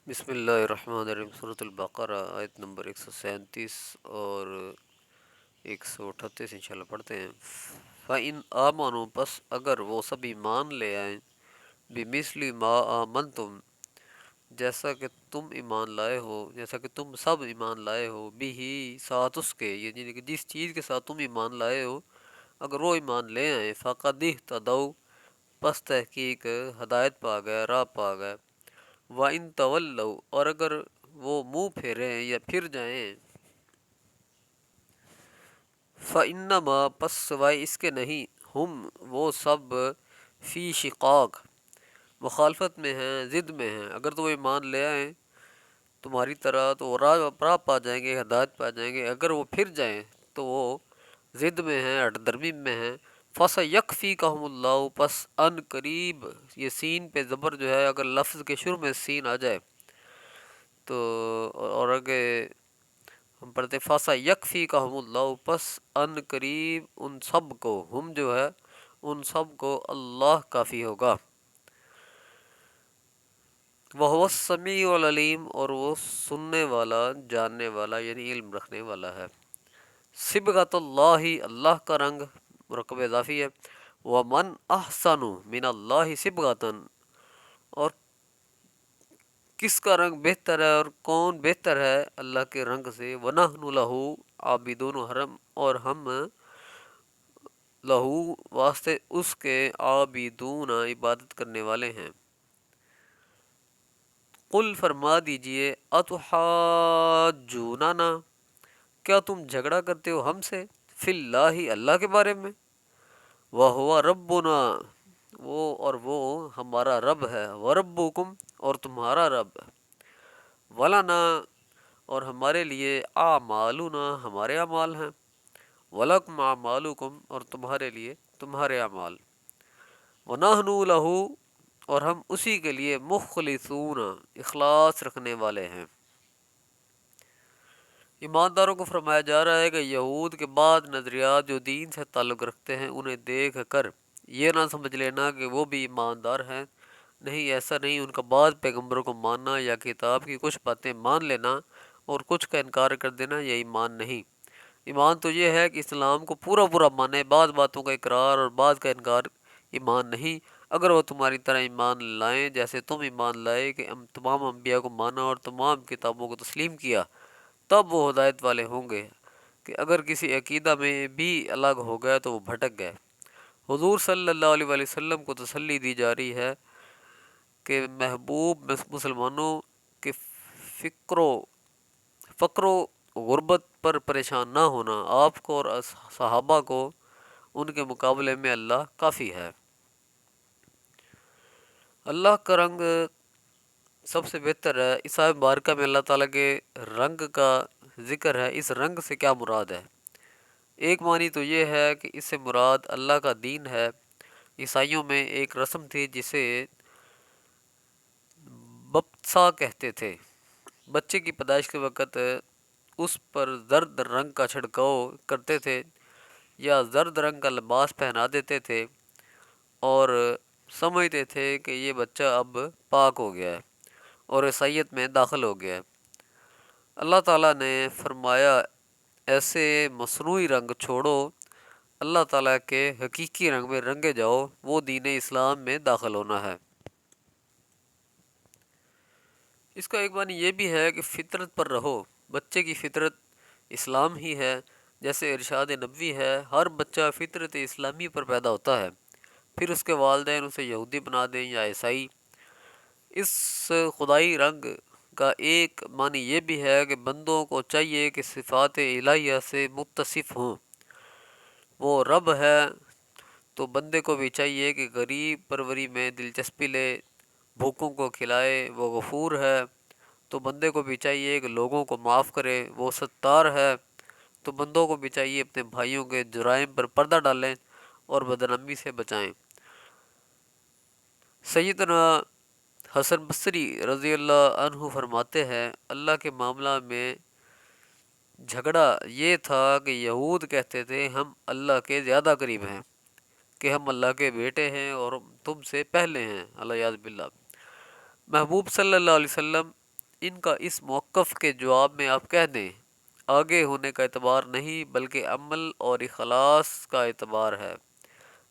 بسم اللہ الرحمن الرحیم۔ سورۃ البقرہ آیت نمبر 137 اور 138 انشاءاللہ پڑھتے ہیں۔ فَإِنْ آمَنُوا، پس اگر وہ سب ایمان لے آئیں، بِمِثْلِ مَا آمَنْتُمْ، جیسا کہ تم ایمان لائے ہو، جیسا کہ تم سب ایمان لائے ہو، بھی ساتھ اس کے، یعنی کہ جس چیز کے ساتھ تم ایمان لائے ہو اگر وہ ایمان لے آئیں، فَقَدِ اهْتَدَوْا، پس تحقیق ہدایت پا گئے، راہ پا گئے۔ وَإِن تَوَلَّوْا، اور اگر وہ منہ پھیریں یا پھر جائیں، فَإِنَّمَا، پس سوائے اس کے نہیں، ہم وہ سب فی شقاق، مخالفت میں ہیں، ضد میں ہیں۔ اگر تو وہ ایمان لے آئیں تمہاری طرح تو وہ راہ پا جائیں گے، ہدایت پا جائیں گے، اگر وہ پھر جائیں تو وہ ضد میں ہیں، ہٹ درمی میں ہیں۔ فَسَيَكْفِيكَهُمُ اللَّهُ، پس ان قریب، یہ سین پہ زبر جو ہے اگر لفظ کے شروع میں سین آ جائے تو، اور آگے ہم پڑھتے فَسَيَكْفِيكَهُمُ اللَّهُ، پس ان قریب ان سب کو، ہم جو ہے ان سب کو اللہ کافی ہوگا۔ وَهُوَ السَّمِيعُ الْعَلِيمُ، اور وہ سننے والا، جاننے والا، یعنی علم رکھنے والا ہے۔ صبغۃ اللہ، اللہ کا رنگ مرکب اضافی ہے۔ وَمَنْ أَحْسَنُ مِنَ اللَّهِ صِبْغَةً، اور کس کا رنگ بہتر ہے، اور کون بہتر ہے اللہ کے رنگ سے۔ وَنَحْنُ لَهُ عَابِدُونَ، اور ہم لہو واسطے اس کے، عابدون عبادت کرنے والے ہیں۔ قل، فرما دیجئے، اتحاجوننا، کیا تم جھگڑا کرتے ہو ہم سے، فی اللہ، اللہ کے بارے میں، وَهُوَ رَبُّنَا، وہ اور وہ ہمارا رب ہے، وَرَبُّكُمْ، اور تمہارا رب، وَلَنَا، اور ہمارے لیے، اعمالنا، ہمارے اعمال ہیں، وَلَكُمْ اعمالکم، اور تمہارے لیے تمہارے اعمال، وَنَحْنُ لَهُ، اور ہم اسی کے لیے، مخلصون، اخلاص رکھنے والے ہیں۔ ایمانداروں کو فرمایا جا رہا ہے کہ یہود کے بعد نظریات جو دین سے تعلق رکھتے ہیں انہیں دیکھ کر یہ نہ سمجھ لینا کہ وہ بھی ایماندار ہیں۔ نہیں، ایسا نہیں۔ ان کا بعض پیغمبروں کو ماننا یا کتاب کی کچھ باتیں مان لینا اور کچھ کا انکار کر دینا، یہ ایمان نہیں۔ ایمان تو یہ ہے کہ اسلام کو پورا پورا مانے، بعض باتوں کا اقرار اور بعض کا انکار ایمان نہیں۔ اگر وہ تمہاری طرح ایمان لائیں جیسے تم ایمان لائے کہ تمام انبیاء کو مانا اور تمام کتابوں کو تسلیم کیا، تب وہ ہدایت والے ہوں گے۔ کہ اگر کسی عقیدہ میں بھی الگ ہو گیا تو وہ بھٹک گئے۔ حضور صلی اللہ علیہ وآلہ وسلم کو تسلی دی جا رہی ہے کہ محبوب مسلمانوں کے فقر و غربت پر پریشان نہ ہونا، آپ کو اور صحابہ کو ان کے مقابلے میں اللہ کافی ہے۔ اللہ کا رنگ سب سے بہتر ہے۔ اس آیت مبارکہ میں اللہ تعالیٰ کے رنگ کا ذکر ہے۔ اس رنگ سے کیا مراد ہے؟ ایک معنی تو یہ ہے کہ اس سے مراد اللہ کا دین ہے۔ عیسائیوں میں ایک رسم تھی جسے بپتسا کہتے تھے۔ بچے کی پیدائش کے وقت اس پر زرد رنگ کا چھڑکاؤ کرتے تھے یا زرد رنگ کا لباس پہنا دیتے تھے اور سمجھتے تھے کہ یہ بچہ اب پاک ہو گیا ہے اور عیسائیت میں داخل ہو گیا ہے۔ اللہ تعالیٰ نے فرمایا ایسے مصنوعی رنگ چھوڑو، اللہ تعالیٰ کے حقیقی رنگ میں رنگے جاؤ، وہ دین اسلام میں داخل ہونا ہے۔ اس کا ایک معنی یہ بھی ہے کہ فطرت پر رہو۔ بچے کی فطرت اسلام ہی ہے، جیسے ارشاد نبوی ہے، ہر بچہ فطرت اسلامی پر پیدا ہوتا ہے، پھر اس کے والدین اسے یہودی بنا دیں یا عیسائی۔ اس خدائی رنگ کا ایک معنی یہ بھی ہے کہ بندوں کو چاہیے کہ صفات الہیہ سے متصف ہوں۔ وہ رب ہے تو بندے کو بھی چاہیے کہ غریب پروری میں دلچسپی لے، بھوکوں کو کھلائے۔ وہ غفور ہے تو بندے کو بھی چاہیے کہ لوگوں کو معاف کرے۔ وہ ستار ہے تو بندوں کو بھی چاہیے اپنے بھائیوں کے جرائم پر پردہ ڈالیں اور بدنامی سے بچائیں۔ سیدنا حسن بصری رضی اللہ عنہ فرماتے ہیں، اللہ کے معاملہ میں جھگڑا یہ تھا کہ یہود کہتے تھے ہم اللہ کے زیادہ قریب ہیں، کہ ہم اللہ کے بیٹے ہیں اور تم سے پہلے ہیں، علیہ باللہ۔ محبوب صلی اللہ علیہ وسلم ان کا اس موقف کے جواب میں آپ کہہ دیں آگے ہونے کا اعتبار نہیں بلکہ عمل اور اخلاص کا اعتبار ہے۔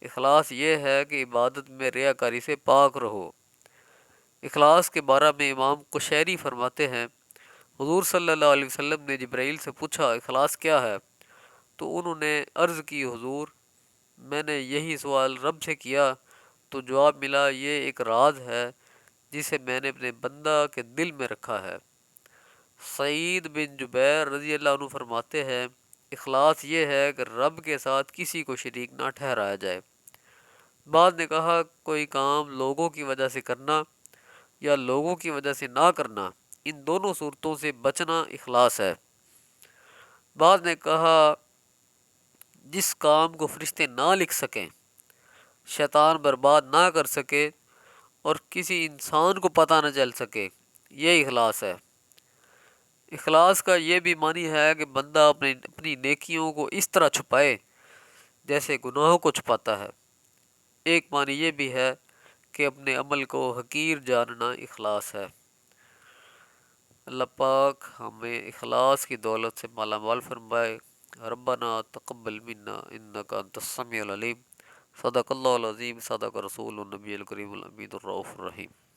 اخلاص یہ ہے کہ عبادت میں ریاکاری سے پاک رہو۔ اخلاص کے بارے میں امام قشیری فرماتے ہیں حضور صلی اللہ علیہ وسلم نے جبرائیل سے پوچھا اخلاص کیا ہے؟ تو انہوں نے عرض کی حضور میں نے یہی سوال رب سے کیا تو جواب ملا یہ ایک راز ہے جسے میں نے اپنے بندہ کے دل میں رکھا ہے۔ سعید بن جبیر رضی اللہ عنہ فرماتے ہیں اخلاص یہ ہے کہ رب کے ساتھ کسی کو شریک نہ ٹھہرایا جائے۔ بعد نے کہا کوئی کام لوگوں کی وجہ سے کرنا یا لوگوں کی وجہ سے نہ کرنا، ان دونوں صورتوں سے بچنا اخلاص ہے۔ بعد نے کہا جس کام کو فرشتے نہ لکھ سکیں، شیطان برباد نہ کر سکے اور کسی انسان کو پتہ نہ چل سکے، یہ اخلاص ہے۔ اخلاص کا یہ بھی معنی ہے کہ بندہ اپنی نیکیوں کو اس طرح چھپائے جیسے گناہوں کو چھپاتا ہے۔ ایک معنی یہ بھی ہے کہ اپنے عمل کو حقیر جاننا اخلاص ہے۔ اللہ پاک ہمیں اخلاص کی دولت سے مالا مال فرمائے۔ ربنا تقبل منا انک انت السمیع العلیم۔ صدق اللہ العظیم، صدق رسول النبی الکریم الامین الرؤوف الرحیم۔